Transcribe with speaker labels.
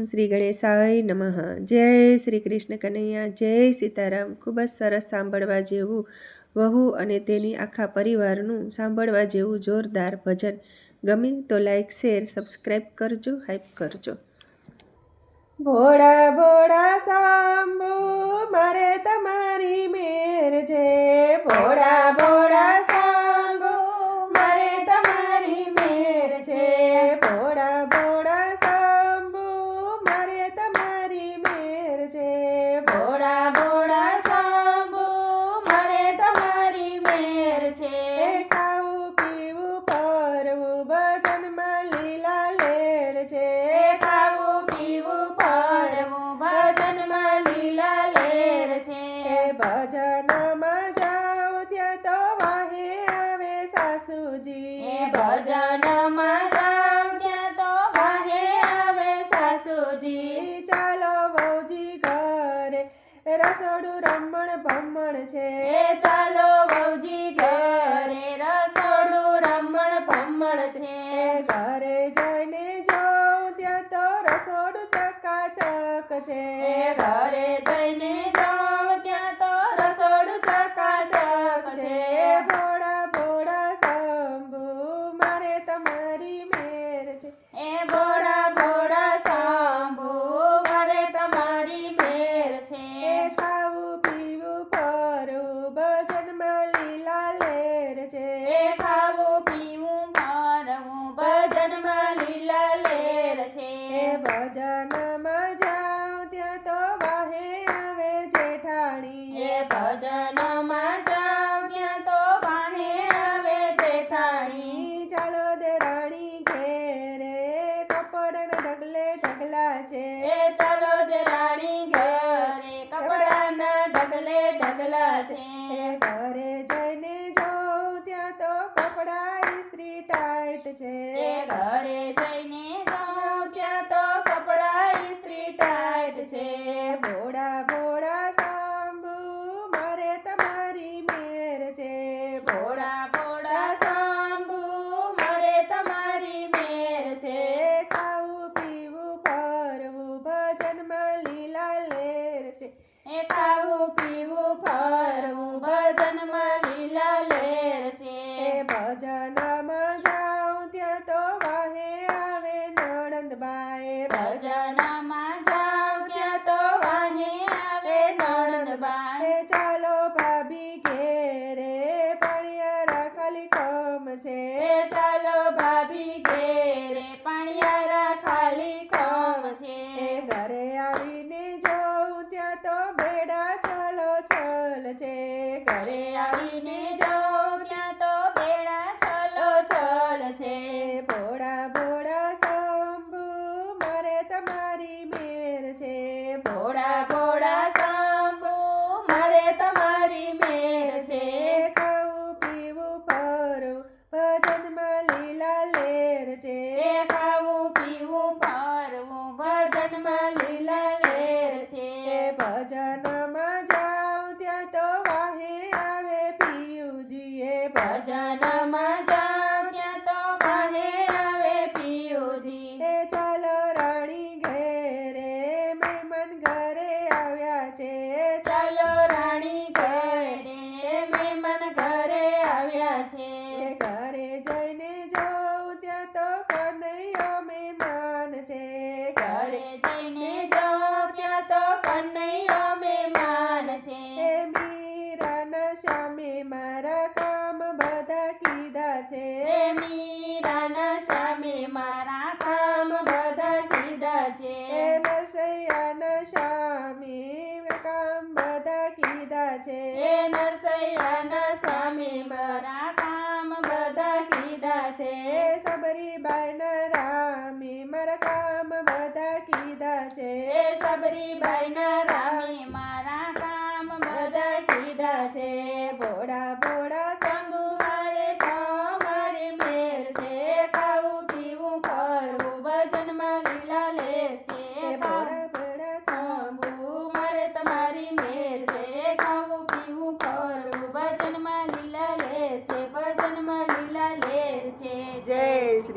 Speaker 1: શ્રી ગણેશાય નમઃ. જય શ્રી કૃષ્ણ કનૈયા, જય સીતારામ. ખૂબ જ સરસ સાંભળવા જેવું વહુ અને તેની આખા પરિવારનું સાંભળવા જેવું જોરદાર ભજન. ગમે તો લાઈક, શેર, સબસ્ક્રાઈબ કરજો, હાઈપ કરજો. ભોળા ભોળા સાંભો મારે તમારી મેર છે. ભોળા ભોળા સાંભો મારે તમારી મેર છે. ભોળા ભોળા સાંભો મારે તમારી મેર છે. ભોળા ભોળા સાંભો મારે તમારી મેર છે. ખાવું પીવું ફરવું ભજનમાં લીલા લેર છે. ખાવું પીવું ફરવું ભજનમાં લીલા લેર છે. ભજનમાં જાઓ ત્યાં તો વાહે આવે સાસુજી. ભજનમાં જાઓ ત્યાં તો વાહે આવે સાસુજી. ચાલો વહુજી ઘરે રસોડું રમણ ભમણ છે. ચાલો વહુજી ઘરે રસોડું રમણ ભમણ છે. ઘરે જઈને જોઉં ત્યાં તો રસોડું ચકાચક છે. ઘરે જઈને જોઉં ત્યાં તો રસોડું ચકાચક છે. ભોળા ભોળા શંભુ મારે તમારી મેર છે. ભોળા ભોળા શંભુ મારે તમારી મેર છે. ખાવું પીવું ફરવું ભજનમાં લીલા લેર છે. ખાવું પીવું ફરવું ભજનમાં લીલા લેર છે. ભજનમાં જાઉં ત્યાં તો વાહે આવે જેઠાણી. ભજનમાં જાઉં ત્યાં તો વાહે આવે જેઠાણી. ચાલો દેરાણી ઘેરે કપડાના ઢગલે ઢગલા છે. ચાલો દેરાણી ઘરે કપડાના ઢગલે ઢગલા છે. ઘરે જઈને જોઉં ત્યાં તો કપડા ઇસ્ત્રી ટાઈટ છે. ઘરે જઈને જોઉં ત્યાં તો કપડા ઇસ્ત્રી ટાઈટ છે. ભોળા ભોળા શંભુ મારે તમારી મેર છે. ભોળા ભોળા શંભુ મારે તમારી મેર છે. ખાવું પીવું ફરવું ભજનમાં લીલા લેર છે. ખાવું પીવું ફરવું ભજનમાં લીલા લેર છે. ભજનમાં જાઉં ત્યાં તો વાહે આવે નણંદબાઈ. ભજનમાં જાઉં ત્યાં તો વાહે આવે નણંદબાઈ. ચાલો ભાભી ઘેરે પણિયારા ખાલી ખમ છે. ચાલો ભાભી ઘેરે પણિયારા ખાલી ખમ છે. ઘરે આવીને જોઉં ત્યાં તો બેડા છલો છલ છે. ઘરે આવીને જોઉં ત્યાં તો બેડા છલો છલ છે. ભોળા ભોળા શંભુ મારે તમારી મેર છે. ભોળા ભોળા શંભુ મારે તમારી મેર છે. ખાવું પીવું ફરવું ભજનમાં લીલા લેર છે. ખાવું પીવું ફરવું ભજનમાં લીલા લેર છે. ભજનમાં જાઉં ત્યાં તો વાહે આવે પિયુજી. ભજનમાં જાઉં ત્યાં તો વાહે આવે પિયુજી. ચાલો રાણી ઘેરે મહેમાન ઘરે આવ્યા છે. ચાલો રાણી ઘરે મહેમાન ઘરે આવ્યા છે. ઘરે જઈને જોઉં ત્યાં તો કનૈયો મહેમાન છે. ઘરે જઈને જોઉં ત્યાં તો કનૈયો મહેમાન છે. મીરાના સામે મારા કામ બધા કીધા છે. મીરાના સામે મારા કામ બધા કીધા છે. નરસૈયાના સામે કામ બધા કીધા છે. નરસૈયાના સામે મારા કામ બધા કીધા છે. સબરીબાઈના રામે મારા કામ બધા કીધા છે. સબરીબાઈના રામે મારા કામ બધા કીધા છે. ભોળા ભોળા શંભુ મારે તમારી મેર છે. ખાવું પીવું ફરવું ભજનમાં લીલા લેર છે. ભોળા ભોળા શંભુ મારે તમારી મેર છે. ખાવું પીવું ફરવું ભજનમાં લીલા લેર છે. ભજનમાં લીલા લેર છે. જય શ્રી